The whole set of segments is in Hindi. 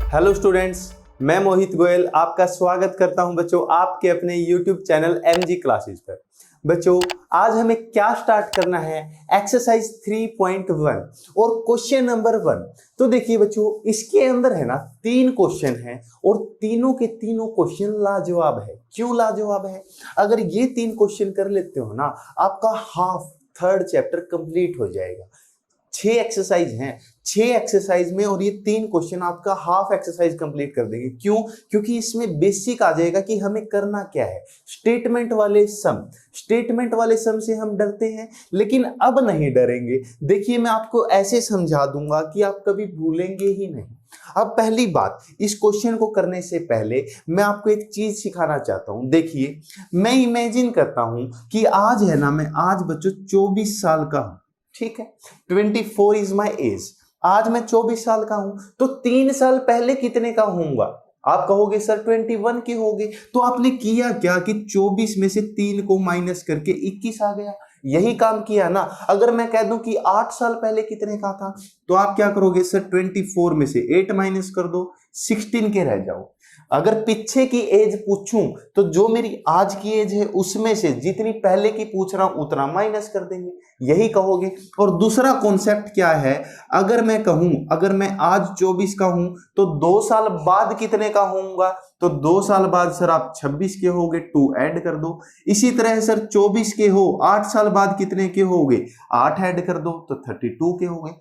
हेलो स्टूडेंट्स, मैं मोहित गोयल आपका स्वागत करता हूं बच्चों आपके अपने YouTube चैनल MG क्लासेस पर। बच्चों आज हमें क्या स्टार्ट करना है, एक्सरसाइज 3.1 और क्वेश्चन नंबर 1। तो देखिए बच्चों, इसके अंदर है ना 3 क्वेश्चन हैं और तीनों के तीनों क्वेश्चन लाजवाब है। क्यों लाजवाब है? अगर ये 3 क्वेश्चन कर लेते हो ना, आपका हाफ थर्ड चैप्टर कंप्लीट हो जाएगा। 6 एक्सरसाइज हैं, 6 एक्सरसाइज में और ये 3 क्वेश्चन आपका हाफ एक्सरसाइज कंप्लीट कर देंगे। क्यों? क्योंकि इसमें बेसिक आ जाएगा कि हमें करना क्या है। स्टेटमेंट वाले सम से हम डरते हैं, लेकिन अब नहीं डरेंगे। देखिए मैं आपको ऐसे समझा दूंगा कि आप कभी भूलेंगे ही नहीं। अब पहली बात, इस क्वेश्चन को करने से पहले मैं आपको एक चीज सिखाना चाहता हूं। देखिए मैं इमेजिन करता हूं कि आज है ना, मैं आज बच्चों 24 साल का हूं, ठीक है। 24 इज माई एज। आज मैं 24 साल का हूं, तो 3 साल पहले कितने का होऊंगा? आप कहोगे सर 21 के होगे। तो आपने किया क्या कि 24 में से 3 को माइनस करके 21 आ गया। यही काम किया ना। अगर मैं कह दूं कि 8 साल पहले कितने का था, तो आप क्या करोगे? सर 24 में से 8 माइनस कर दो, 16 के रह जाओ। अगर पीछे की एज पूछूं तो जो मेरी आज की एज है उसमें से जितनी पहले की पूछ रहा हूं उतना माइनस कर देंगे, यही कहोगे। और दूसरा कॉन्सेप्ट क्या है, अगर मैं कहूं अगर मैं आज 24 का हूं तो 2 साल बाद कितने का होऊंगा, तो 2 साल बाद सर आप 26 के होगे, 2 ऐड कर दो। इसी तरह सर 24 के हो, 8 साल बाद कितने के होगे, 8 ऐड कर दो तो 32 के होगे।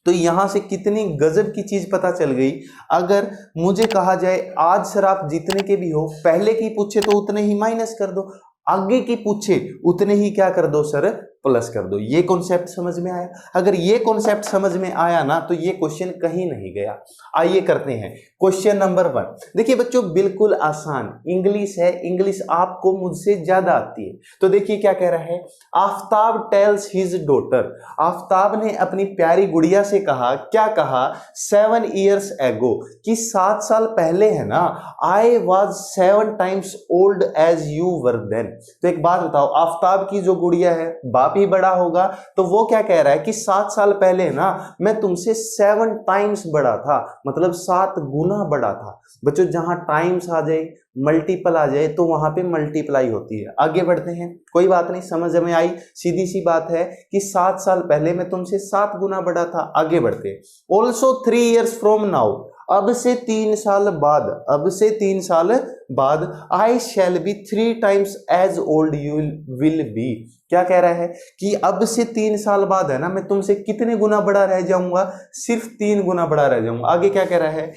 तो यहां से कितनी गजब की चीज पता चल गई। अगर मुझे कहा जाए आज सर आप जितने के भी हो, पहले की पूछे तो उतने ही माइनस कर दो, आगे की पूछे उतने ही क्या कर दो सर, प्लस कर दो। ये कॉन्सेप्ट समझ में आया? अगर ये कॉन्सेप्ट समझ में आया ना, तो ये क्वेश्चन कहीं नहीं गया। आइए करते हैं क्वेश्चन नंबर 1। देखिए बच्चों बिल्कुल आसान इंग्लिश है, इंग्लिश आपको मुझसे ज्यादा आती है। तो देखिए क्या कह रहा है, Aftab tales his daughter. Aftab ने अपनी प्यारी गुड़िया से कहा, क्या कहा? 7 years ago, कि 7 साल पहले है ना, आई was 7 times old as you were then। तो एक बात बताओ, आफ्ताब की जो गुड़िया है, बाप ही बड़ा होगा, तो वो क्या कह रहा है कि 7 साल पहले ना मैं तुमसे 7 times बड़ा था, मतलब 7 गुना बड़ा था। बच्चों जहां टाइम्स आ जाए, मल्टीपल आ जाए, तो वहां पे मल्टीप्लाई होती है। आगे बढ़ते हैं, कोई बात नहीं, समझ में आई। सीधी सी बात है कि 7 साल पहले मैं तुमसे 7 गुना बड़ा था। आगे बढ़ते हैं। ऑल्सो 3 years फ्रॉम नाउ, अब से 3 साल बाद, अब से 3 साल बाद, I shall be 3 times as old you will be. क्या कह रहा है कि अब से 3 साल बाद है ना, मैं तुमसे कितने गुना बड़ा रह जाऊंगा? सिर्फ 3 गुना बड़ा रह जाऊंगा। आगे क्या कह रहा है,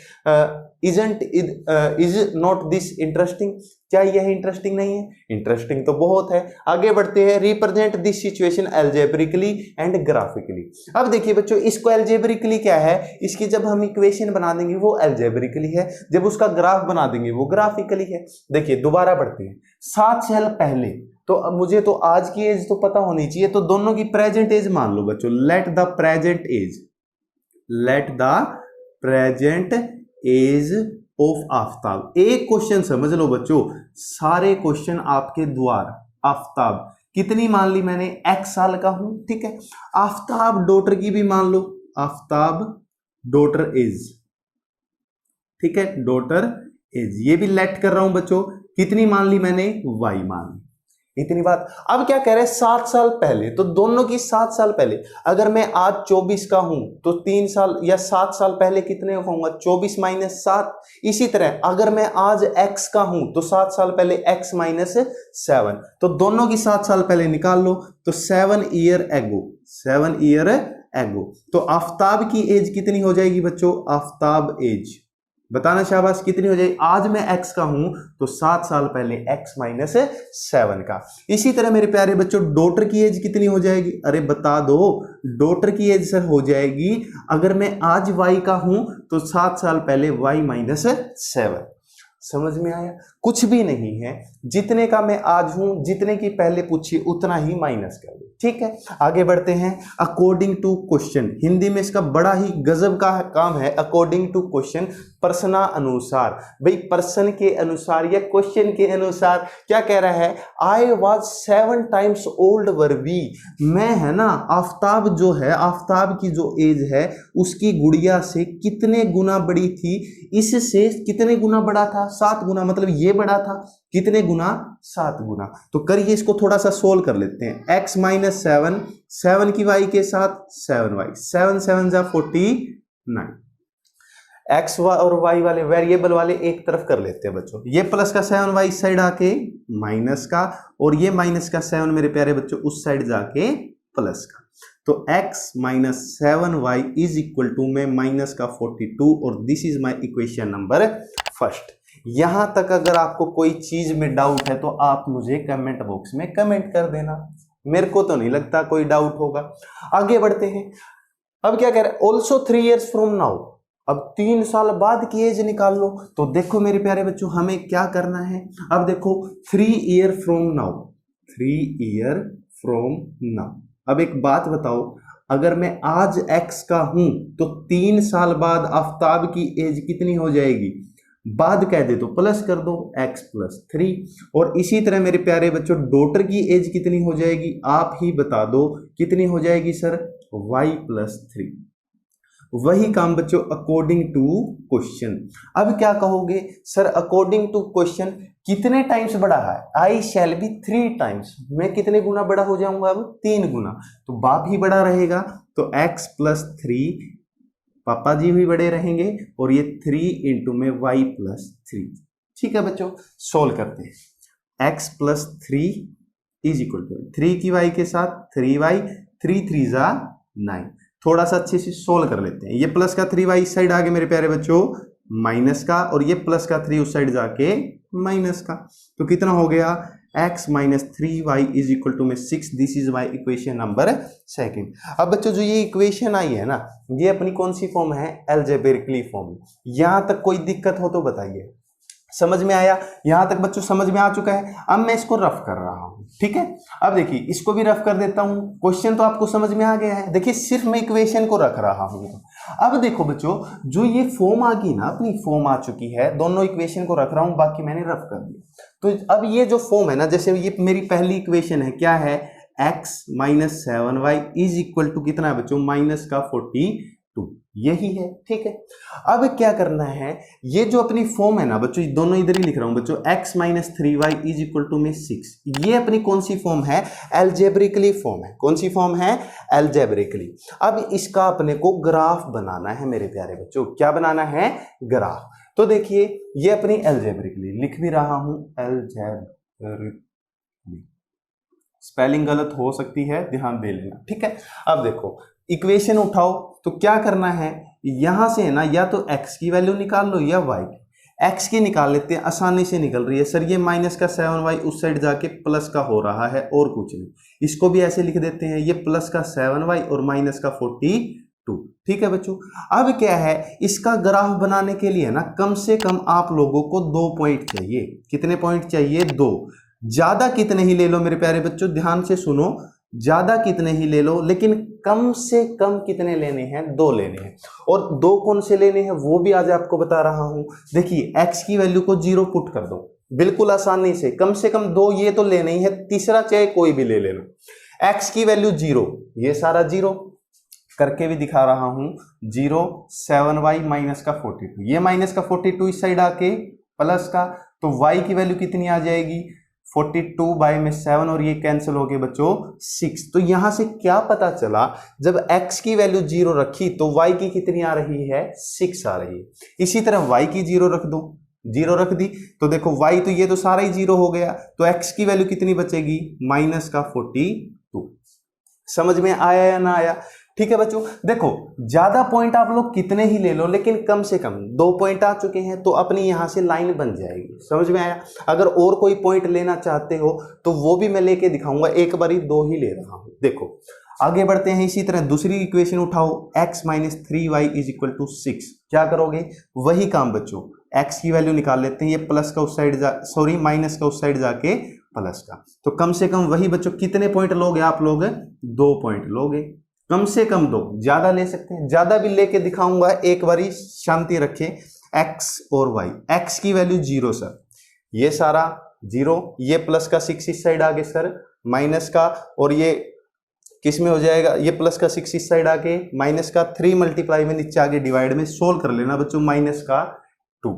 इज नॉट दिस इंटरेस्टिंग? क्या यह इंटरेस्टिंग नहीं है? इंटरेस्टिंग तो बहुत है। आगे बढ़ते हैं, represent this situation algebraically and graphically. अब देखिए बच्चों, इसको एल्जेब्रिकली क्या है, इसकी जब हम इक्वेशन बना देंगे वो एल्जेब्रिकली है, जब उसका ग्राफ बना देंगे वो ग्राफिकली है। देखिए दोबारा बढ़ते हैं। 7 साल पहले, तो अब मुझे तो आज की एज तो पता होनी चाहिए, तो दोनों की प्रेजेंट एज मान लो बच्चों। Let the present age of Aftab. एक क्वेश्चन समझ लो बच्चों, सारे क्वेश्चन आपके द्वार। आफ्ताब कितनी मान ली मैंने? x साल का हूं, ठीक है। आफ्ताब डॉटर की भी मान लो, आफ्ताब डॉटर एज, ठीक है, डॉटर एज, ये भी लेट कर रहा हूं बच्चों। कितनी मान ली मैंने? y मान ली। इतनी बात। अब क्या कह रहे हैं, 7 साल पहले, तो दोनों की 7 साल पहले। अगर मैं आज 24 का हूं तो 3 साल या 7 साल पहले कितने होऊंगा? 24 माइनस 7। इसी तरह अगर मैं आज x का हूं तो 7 साल पहले x माइनस 7। तो दोनों की 7 साल पहले निकाल लो, तो 7 year ago। तो आफ्ताब की एज कितनी हो जाएगी बच्चों? आफ्ताब एज बताना शाबाश, कितनी हो जाएगी? आज मैं x का हूं तो 7 साल पहले x माइनस 7 का। इसी तरह मेरे प्यारे बच्चों, डॉटर की एज कितनी हो जाएगी? अरे बता दो, डॉटर की एज सर हो जाएगी, अगर मैं आज y का हूं तो 7 साल पहले y माइनस 7। समझ में आया? कुछ भी नहीं है, जितने का मैं आज हूं, जितने की पहले पूछी उतना ही माइनस कर दो, ठीक है, आगे बढ़ते हैं। अकॉर्डिंग टू क्वेश्चन, हिंदी में इसका बड़ा ही गजब का काम है। अकॉर्डिंग टू क्वेश्चन, प्रश्न अनुसार। भाई प्रश्न के अनुसार या क्वेश्चन के अनुसार क्या कह रहा है, I was 7 times old were we. मैं है ना, आफ्ताब जो है, आफ्ताब की जो एज है उसकी गुड़िया से कितने गुना बड़ी थी, इससे कितने गुना बड़ा था, 7 गुना, मतलब ये बड़ा था कितने गुना, 7 गुना। तो करिए इसको थोड़ा सा सोल्व कर लेते हैं। x माइनस 7, 7 की y के साथ 7y, 7 7 जा 49। x और y वाले वेरिएबल वाले एक तरफ कर लेते हैं बच्चों। ये प्लस का 7y इस साइड आके माइनस का, और ये माइनस का 7 मेरे प्यारे बच्चों उस साइड जाके प्लस का। तो x minus 7y is equal to में माइनस का 42, और this is my equation number first. यहां तक अगर आपको कोई चीज में डाउट है तो आप मुझे कमेंट बॉक्स में कमेंट कर देना, मेरे को तो नहीं लगता कोई डाउट होगा। आगे बढ़ते हैं। अब क्या कह रहे हैं, ऑल्सो 3 years फ्रॉम नाउ। अब 3 साल बाद की एज निकाल लो। तो देखो मेरे प्यारे बच्चों हमें क्या करना है, अब देखो 3 year from now, 3 year from now. अब एक बात बताओ, अगर मैं आज x का हूं तो 3 साल बाद आफ्ताब की एज कितनी हो जाएगी, बाद कह दे तो प्लस कर दो, x प्लस 3। और इसी तरह मेरे प्यारे बच्चों डॉटर की एज कितनी हो जाएगी, आप ही बता दो कितनी हो जाएगी सर, y प्लस 3। वही काम बच्चों अकॉर्डिंग टू क्वेश्चन। अब क्या कहोगे सर, अकॉर्डिंग टू क्वेश्चन कितने टाइम्स बढ़ा है, आई शैल बी 3 times, मैं कितने गुना बड़ा हो जाऊंगा, अब 3 गुना, तो बाप ही बड़ा रहेगा। तो x प्लस 3, पापा जी भी बड़े रहेंगे, और ये 3 इंटू में y प्लस 3। ठीक है बच्चों, सोल्व करते हैं। x plus 3 is equal to 3 की y के साथ 3y, 3 3 जा 9। थोड़ा सा अच्छे से सोल्व कर लेते हैं। ये प्लस का 3y इस साइड आगे मेरे प्यारे बच्चों माइनस का, और ये प्लस का 3 उस साइड जाके माइनस का। तो कितना हो गया, x minus 3y is equal to में 6। This is my equation number second. अब बच्चों जो ये इक्वेशन आई है ना, ये अपनी कौन सी फॉर्म है, एल्जेब्रिकली फॉर्म। यहां तक कोई दिक्कत हो तो बताइए। समझ में आया, यहां तक बच्चों समझ में आ चुका है। अब मैं इसको रफ कर रहा हूं, ठीक है। अब देखिए इसको भी रफ कर देता हूं, क्वेश्चन तो आपको समझ में आ गया है। देखिए सिर्फ मैं इक्वेशन को रख रहा हूं। अब देखो बच्चों जो ये फॉर्म आ गई ना, अपनी फॉर्म आ चुकी है, दोनों इक्वेशन को रख रहा हूं, बाकी मैंने रफ कर दिया। तो अब ये जो फॉर्म है ना, जैसे ये मेरी पहली इक्वेशन है, क्या है, x minus 7y is equal to कितना है बच्चों, माइनस का 42, यही है, ठीक है। अब क्या करना है, ये जो अपनी फॉर्म है ना बच्चों, दोनों इधर ही लिख रहा हूं बच्चों, x minus 3y is equal to में 6, ये अपनी कौन सी फॉर्म है, एल्जेब्रिकली फॉर्म है। कौन सी फॉर्म है, एल्जेब्रिकली। अब इसका अपने को ग्राफ बनाना है मेरे प्यारे बच्चों, क्या बनाना है, ग्राफ। तो देखिए ये अपनी एल्जेब्रिकली, लिख भी रहा हूं एल्जेब्रिकली, स्पेलिंग गलत हो सकती है, ध्यान दे लेना, ठीक है। अब देखो इक्वेशन उठाओ, तो क्या करना है, यहां से है ना, या तो x की वैल्यू निकाल लो या y की। x की निकाल लेते हैं, आसानी से निकल रही है। सर ये माइनस का 7y उस साइड जाके प्लस का हो रहा है, और कुछ नहीं। इसको भी ऐसे लिख देते हैं, ये प्लस का 7y और माइनस का 42, ठीक है बच्चों। अब क्या है, इसका ग्राफ बनाने के लिए ना कम से कम आप लोगों को 2 पॉइंट चाहिए। कितने पॉइंट चाहिए, 2। ज्यादा कितने ही ले लो मेरे प्यारे बच्चों, ध्यान से सुनो, ज्यादा कितने ही ले लो, लेकिन कम से कम कितने लेने हैं, 2 लेने हैं। और 2 कौन से लेने हैं वो भी आज आपको बता रहा हूं। देखिए x की वैल्यू को 0 पुट कर दो, बिल्कुल आसानी से कम 2 ये तो लेने ही है, तीसरा चाहे कोई भी ले लेना। x की वैल्यू 0, ये सारा 0 करके भी दिखा रहा हूं, 0 7y माइनस का 42, ये माइनस का 42 इस साइड आके प्लस का, तो y की वैल्यू कितनी आ जाएगी, 42 बाय में 7, और ये कैंसिल हो गए बच्चों 6। तो यहां से क्या पता चला, जब x की वैल्यू 0 रखी तो y की कितनी आ रही है, 6 आ रही है। इसी तरह y की 0 रख दो, 0 रख दी, तो देखो y तो ये तो सारा ही 0 हो गया, तो x की वैल्यू कितनी बचेगी, माइनस का 42। समझ में आया या ना आया, ठीक है बच्चों। देखो ज्यादा पॉइंट आप लोग कितने ही ले लो, लेकिन कम से कम 2 पॉइंट आ चुके हैं, तो अपनी यहां से लाइन बन जाएगी। समझ में आया। अगर और कोई पॉइंट लेना चाहते हो तो वो भी मैं लेके दिखाऊंगा, एक बारी 2 ही ले रहा हूं। देखो आगे बढ़ते हैं। इसी तरह दूसरी इक्वेशन उठाओ, x minus 3y is equal to 6। क्या करोगे, वही काम बच्चों, x की वैल्यू निकाल लेते हैं, ये प्लस का उस साइड माइनस का उस साइड जाके प्लस का। तो कम से कम वही बच्चों कितने पॉइंट लोगे आप लोग? 2 पॉइंट लोगे, कम से कम 2, ज्यादा ले सकते हैं, ज्यादा भी लेके दिखाऊंगा, एक बारी शांति रखें। x और y, x की वैल्यू 0 सर, ये सारा 0, ये प्लस का 6 इस साइड आगे सर, माइनस का, और ये किस में हो जाएगा, ये प्लस का 6 इस साइड आके, माइनस का 3 मल्टीप्लाई में नीचे आगे डिवाइड में, सोल्व कर लेना बच्चों, माइनस का 2।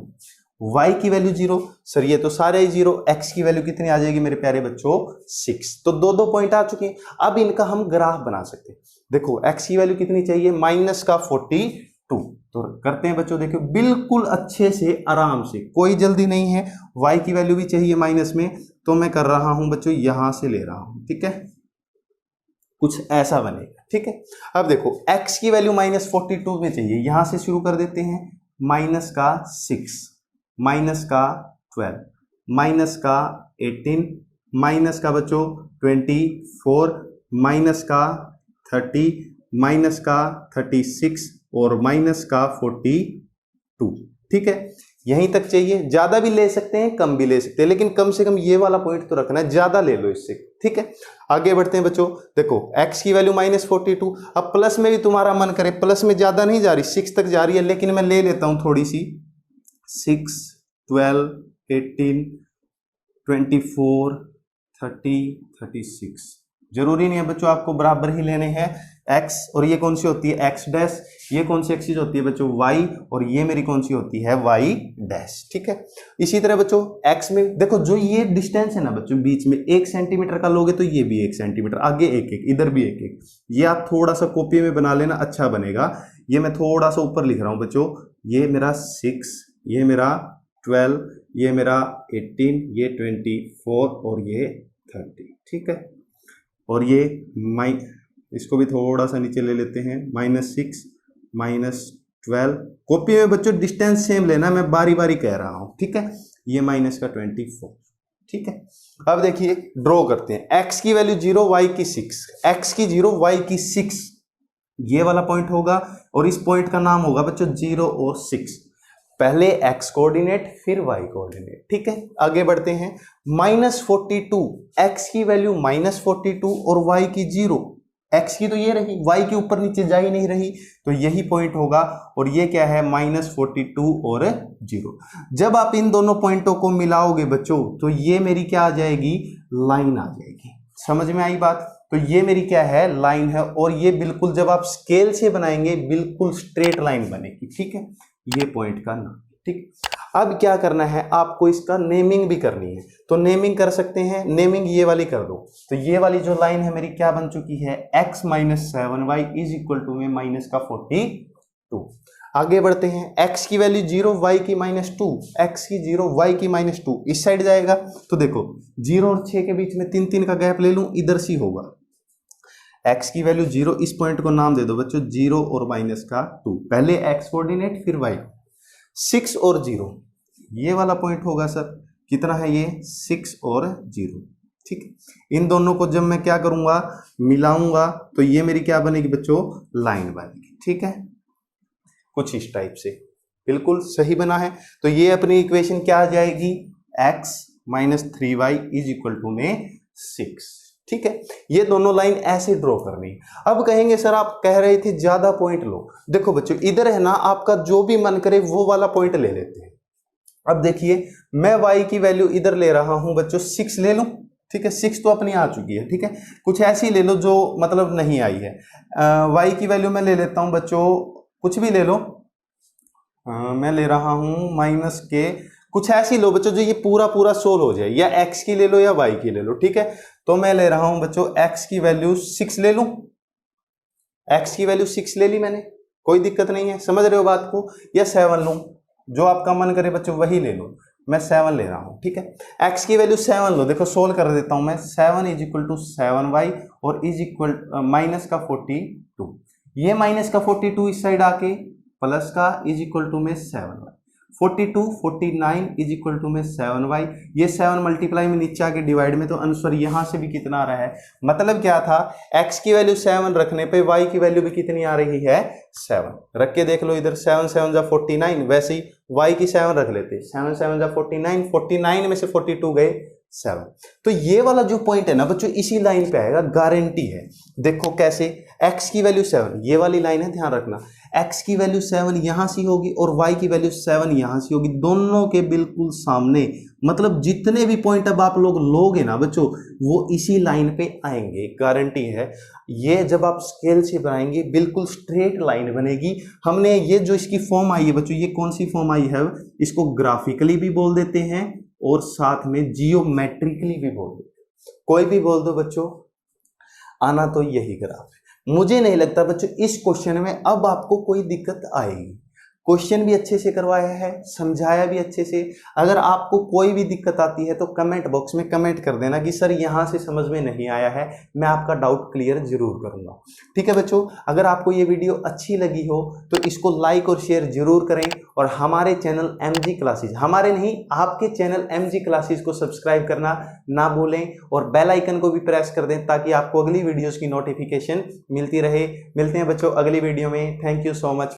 y की वैल्यू 0 सर, ये तो सारे ही 0, x की वैल्यू कितनी आ जाएगी मेरे प्यारे बच्चों? 6। तो 2 पॉइंट आ चुके हैं। अब इनका हम ग्राफ बना सकते हैं। देखो x की वैल्यू कितनी चाहिए? माइनस का 42। तो करते हैं बच्चों, देखो बिल्कुल अच्छे से आराम से, कोई जल्दी नहीं है। y की वैल्यू भी चाहिए माइनस में, तो मैं कर रहा हूं बच्चों, यहां से ले रहा हूं, ठीक है, कुछ ऐसा बनेगा, ठीक है। अब देखो x की वैल्यू -42 में चाहिए, यहां से शुरू कर देते हैं, माइनस का 6, माइनस का 12, माइनस का 18, माइनस का बच्चों 24, माइनस का 30, माइनस का 36 और माइनस का 42, ठीक है। यहीं तक चाहिए, ज्यादा भी ले सकते हैं, कम भी ले सकते हैं, लेकिन कम से कम ये वाला पॉइंट तो रखना है, ज्यादा ले लो इससे, ठीक है। आगे बढ़ते हैं बच्चों, देखो x की वैल्यू -42, अब प्लस में भी तुम्हारा मन करे, प्लस में ज्यादा नहीं जा रही, 6 तक जा रही है, लेकिन मैं ले लेता हूं थोड़ी सी, 6, 12, 18, 24, 30, 36। जरूरी नहीं है बच्चों आपको बराबर ही लेने हैं x, और ये कौन सी होती है x डैश, ये कौन सी एक्सिस होती है बच्चों y, और ये मेरी कौन सी होती है y डैश, ठीक है। इसी तरह बच्चों x में देखो, जो ये डिस्टेंस है ना बच्चों बीच में, 1 सेंटीमीटर का लोगे तो ये भी 1 सेंटीमीटर, आगे 1-1, इधर भी 1-1, ये आप थोड़ा सा कॉपी में बना लेना, अच्छा बनेगा। ये मैं थोड़ा सा ऊपर लिख रहा हूं बच्चों, ये मेरा 6, ये मेरा 12, ये मेरा 18, ये 24 और ये 30, ठीक है। और ये इसको भी थोड़ा सा नीचे ले लेते हैं, -6, -12, कॉपी में बच्चों डिस्टेंस सेम लेना, मैं बारी बारी कह रहा हूं, ठीक है। ये माइनस का 24, ठीक है। अब देखिए ड्रॉ करते हैं, x की वैल्यू 0, y की 6, x की 0, y की 6, ये वाला पॉइंट होगा, और इस पॉइंट का नाम होगा बच्चों 0 और 6, पहले x कोऑर्डिनेट फिर y कोऑर्डिनेट, ठीक है। आगे बढ़ते हैं, -42, x की वैल्यू -42 और y की 0, x की तो ये रही, y के ऊपर नीचे जा ही नहीं रही, तो यही पॉइंट होगा, और ये क्या है -42 और 0। जब आप इन दोनों पॉइंटों को मिलाओगे बच्चों, तो ये मेरी क्या आ जाएगी? लाइन आ जाएगी। समझ में आई बात? तो ये मेरी क्या है? लाइन है, और ये बिल्कुल जब आप स्केल से बनाएंगे बिल्कुल स्ट्रेट लाइन बनेगी, ठीक है। ये पॉइंट का नाम, ठीक। अब क्या करना है आपको, इसका नेमिंग भी करनी है, तो नेमिंग कर सकते हैं, नेमिंग ये वाली कर दो। तो ये वाली जो लाइन है मेरी क्या बन चुकी है? x - 7y is equal to में माइनस का 42। आगे बढ़ते हैं, x की वैल्यू 0, y की -2, x की 0, y की -2, इस साइड जाएगा, तो देखो 0 और 6 के बीच में 3-3 का गैप ले लूं, इधर से होगा, x की वैल्यू 0, इस पॉइंट को नाम दे दो बच्चों 0 और -2, पहले x कोऑर्डिनेट फिर y, 6 और 0, ये वाला पॉइंट होगा सर, कितना है ये? 6 और 0, ठीक है। इन दोनों को जब मैं क्या करूंगा, मिलाऊंगा, तो ये मेरी क्या बनेगी बच्चों? लाइन बनेगी, ठीक है, कुछ इस टाइप से, बिल्कुल सही बना है। तो ये अपनी इक्वेशन क्या आ जाएगी? x - 3y is equal to में 6, ठीक है। ये दोनों लाइन ऐसे ड्रॉ करनी है। अब कहेंगे सर आप कह रहे थे ज्यादा पॉइंट लो, देखो बच्चों इधर है ना, आपका जो भी मन करे वो वाला पॉइंट ले लेते हैं। अब देखिए मैं y की वैल्यू इधर ले रहा हूं बच्चों, 6 ले लूं, ठीक है, 6 तो अपनी आ चुकी है, ठीक है। कुछ ऐसी ले लो जो मतलब नहीं आई है। y की वैल्यू मैं ले लेता हूं बच्चों, कुछ भी ले लो, मैं ले रहा हूं माइनस के, कुछ ऐसी लो बच्चों जो ये पूरा पूरा सोल्व हो जाए, या x की ले लो या y की ले लो, ठीक है। तो मैं ले रहा हूं बच्चों x की वैल्यू 6 ले लूं, x की वैल्यू 6 ले ली मैंने, कोई दिक्कत नहीं है, समझ रहे हो बात को, या 7 लूं, जो आपका मन करे बच्चों वही ले लो, मैं 7 ले रहा हूं, ठीक है। x की वैल्यू 7 लो, देखो सोल्व कर देता हूं मैं, 7 इज इक्वल टू 7y और इज इक्वल माइनस का 42, ये माइनस का 42 इस साइड आके प्लस का इज इक्वल टू में 7y, 42 49 इज इक्वल टू में 7y, ये 7 मल्टीप्लाई में नीचे आके डिवाइड में, तो आंसर यहां से भी कितना आ रहा है? मतलब क्या था, x की वैल्यू 7 रखने पे y की वैल्यू भी कितनी आ रही है? 7। रख के देख लो इधर, 7 7 जा 49, वैसे ही y की 7 रख लेते, 7 7 जा 49, 49 में से 42 गए 7। तो ये वाला जो पॉइंट है ना बच्चों इसी लाइन पे आएगा, गारंटी है। देखो कैसे, x की वैल्यू 7, ये वाली लाइन है, ध्यान रखना, x की वैल्यू 7 यहां से होगी और y की वैल्यू 7 यहां से होगी, दोनों के बिल्कुल सामने। मतलब जितने भी पॉइंट अब आप लोग लोगे ना बच्चों वो इसी लाइन पे आएंगे, गारंटी है। ये जब आप स्केल से बनाएंगे बिल्कुल स्ट्रेट लाइन बनेगी। हमने ये जो इसकी फॉर्म आई है बच्चों, ये कौन सी फॉर्म आई है, इसको ग्राफिकली भी बोल देते हैं और साथ में जियोमेट्रिकली भी बोल देते हैं। कोई भी बोल दो बच्चों, आना तो यही ग्राफ है। मुझे नहीं लगता बच्चों इस क्वेश्चन में अब आपको कोई दिक्कत आएगी। क्वेश्चन भी अच्छे से करवाया है, समझाया भी अच्छे से। अगर आपको कोई भी दिक्कत आती है तो कमेंट बॉक्स में कमेंट कर देना कि सर यहाँ से समझ में नहीं आया है, मैं आपका डाउट क्लियर जरूर करूँगा। ठीक है बच्चों, अगर आपको ये वीडियो अच्छी लगी हो तो इसको लाइक और शेयर जरूर करें और हमारे चैनल MG क्लासेज, हमारे नहीं आपके चैनल MG क्लासेज को सब्सक्राइब करना ना भूलें और बेल आइकन को भी प्रेस कर दें ताकि आपको अगली वीडियोज़ की नोटिफिकेशन मिलती रहे। मिलते हैं बच्चों अगली वीडियो में। Thank you so much.